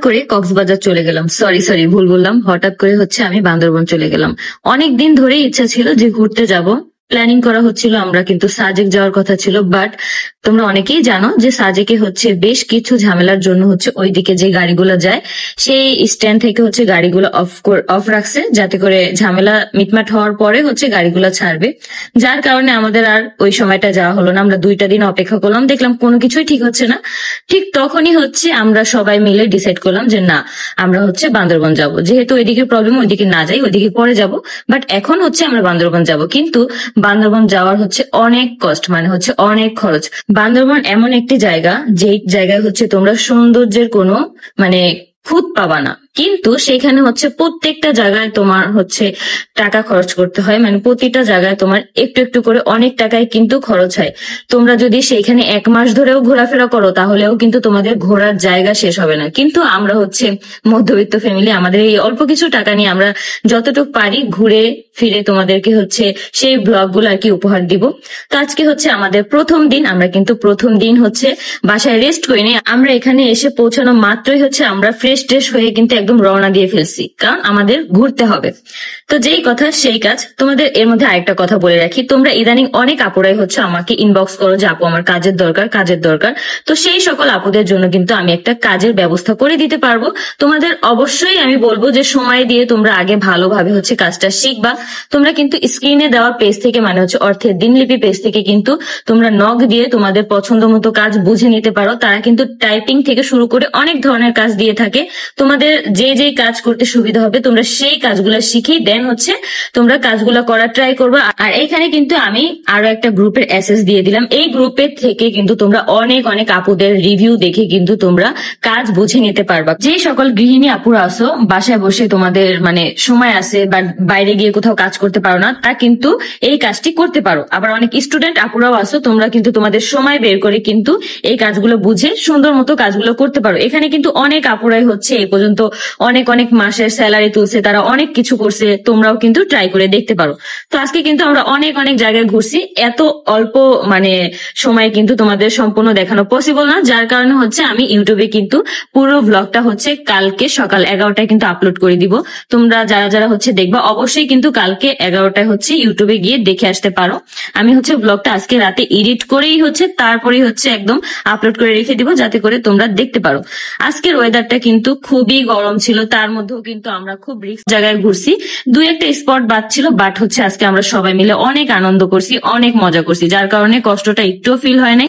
করে কক্সবাজার চলে গেলাম। সরি সরি ভুল বললাম, হঠাৎ করে হচ্ছে আমি বান্দরবন চলে গেলাম। অনেক দিন ধরেই ইচ্ছা ছিল যে ঘুরতে যাব, প্ল্যানিং করা হচ্ছিল, আমরা কিন্তু সাজেক যাওয়ার কথা ছিল, বাট তোমরা অনেকেই জানো যে সাজেকে হচ্ছে বেশ কিছু ঝামেলার জন্য হচ্ছে ওইদিকে যে গাড়িগুলো যায় সেই স্ট্যান্ড থেকে হচ্ছে গাড়িগুলো অফ রাখছে, যাতে করে ঝামেলা মিটমাট হওয়ার পরে হচ্ছে গাড়িগুলো ছাড়বে। যার কারণে আমাদের আর ওই সময়টা যাওয়া হলো না। আমরা 2টা দিন অপেক্ষা করলাম, দেখলাম কোনো কিছুই ঠিক হচ্ছে না। ঠিক তখনই হচ্ছে আমরা সবাই মিলে ডিসাইড করলাম যে না, আমরা হচ্ছে বান্দরবন যাব। যেহেতু ওইদিকে প্রবলেম, ওইদিকে না যাই, ওইদিকে পরে যাব, বাট এখন হচ্ছে আমরা বান্দরবন যাব। কিন্তু বান্দরবন যাওয়ার হচ্ছে অনেক কষ্ট, মানে হচ্ছে অনেক খরচ। বান্দরবন এমন একটি জায়গা, যেই জায়গায় হচ্ছে তোমরা সৌন্দর্যের কোনো মানে খুঁত পাবা না, কিন্তু সেখানে হচ্ছে প্রত্যেকটা জায়গায় তোমার হচ্ছে টাকা খরচ করতে হয়। মানে প্রতিটা জায়গায় তোমার একটু একটু করে অনেক টাকায় কিন্তু খরচ হয়। তোমরা যদি সেইখানে 1 মাস ধরেও ঘোরাফেরা করো তাহলেও কিন্তু তোমাদের ঘোরার জায়গা শেষ হবে না। কিন্তু আমরা হচ্ছে মধ্যবিত্ত ফ্যামিলি, আমাদের এই অল্প কিছু টাকা নিয়ে আমরা যতটুকু পারি ঘুরে ফিরে তোমাদেরকে হচ্ছে সেই ব্লগ গুলো আর কি উপহার দিব। তো আজকে হচ্ছে আমাদের প্রথম দিন। আমরা কিন্তু প্রথম দিন হচ্ছে বাসায় রেস্ট করিনি, আমরা এখানে এসে পৌঁছানো মাত্রই হচ্ছে আমরা ফ্রেশ ট্রেশ হয়ে কিন্তু একদম রওনা দিয়ে ফেলছি, কারণ আমাদের ঘুরতে হবে। তো যেই কথা সেই কাজ। তোমাদের এর মধ্যে আরেকটা কথা বলে রাখি, তোমরা ইদানিং অনেক আপুরাই হচ্ছে আমাকে ইনবক্স করো যে আপু আমার কাজের দরকার, কাজের দরকার। তো সেই সকল আপুদের জন্য কিন্তু আমি একটা কাজের ব্যবস্থা করে দিতে পারবো। তোমাদের অবশ্যই আমি বলবো যে সময় দিয়ে তোমরা আগে ভালোভাবে হচ্ছে কাজটা শিখবা। তোমরা কিন্তু স্ক্রিনে দেওয়া পেজ থেকে, মানে হচ্ছে অর্থের দিনলিপি পেজ থেকে কিন্তু তোমরা নক দিয়ে তোমাদের পছন্দ মতো কাজ বুঝে নিতে পারো। তারা কিন্তু টাইপিং থেকে শুরু করে অনেক ধরনের কাজ দিয়ে থাকে। তোমাদের যে যে কাজ করতে সুবিধা হবে তোমরা সেই কাজগুলো শিখেই দেন হচ্ছে তোমরা কাজগুলো করার ট্রাই করবে। আর এখানে কিন্তু আমি আরো একটা গ্রুপের অ্যাসেস দিয়ে দিলাম। এই গ্রুপের থেকে কিন্তু তোমরা অনেক অনেক আপুদের রিভিউ দেখে কিন্তু তোমরা কাজ বুঝে নিতে পারবা। যে সকল গৃহিণী আপুরা আছো, বাসায় বসে তোমাদের মানে সময় আছে বা বাইরে গিয়ে কোথাও কাজ করতে পারো না, তারা কিন্তু এই কাজটি করতে পারো। আবার অনেক স্টুডেন্ট আপুরাও আছো, তোমরা কিন্তু তোমাদের সময় বের করে কিন্তু এই কাজগুলো বুঝে সুন্দর মতো কাজগুলো করতে পারো। এখানে কিন্তু অনেক আপুরাই হচ্ছে এই পর্যন্ত অনেক অনেক মাসের স্যালারি তুলছে, তারা অনেক কিছু করছে, তোমরাও কিন্তু ট্রাই করে দেখতে পারো। তো আজকে কিন্তু আমরা অনেক অনেক জায়গায় ঘুরছি, এত অল্প মানে সময় কিন্তু তোমাদের সম্পূর্ণ দেখানো পসিবল না। যার কারণে হচ্ছে আমি ইউটিউবে কিন্তু পুরো ব্লগটা হচ্ছে কালকে সকাল 11টায় কিন্তু আপলোড করে দিব। তোমরা যারা যারা হচ্ছে দেখবা অবশ্যই কিন্তু কালকে 11টায় হচ্ছে ইউটিউবে গিয়ে দেখে আসতে পারো। আমি হচ্ছে ব্লগটা আজকে রাতে এডিট করেই হচ্ছে তারপরেই হচ্ছে একদম আপলোড করে রেখে দিব, যাতে করে তোমরা দেখতে পারো। আজকের ওয়েদারটা কিন্তু খুবই গরম ছিল, তার মধ্যেও কিন্তু আমরা খুব রিস্ক জায়গায় ঘুরছি। 2-1টা স্পট বাদ ছিল, বাট হচ্ছে আজকে আমরা সবাই মিলে অনেক আনন্দ করছি, অনেক মজা করছি, যার কারণে কষ্টটা একটুও ফিল হয় নাই।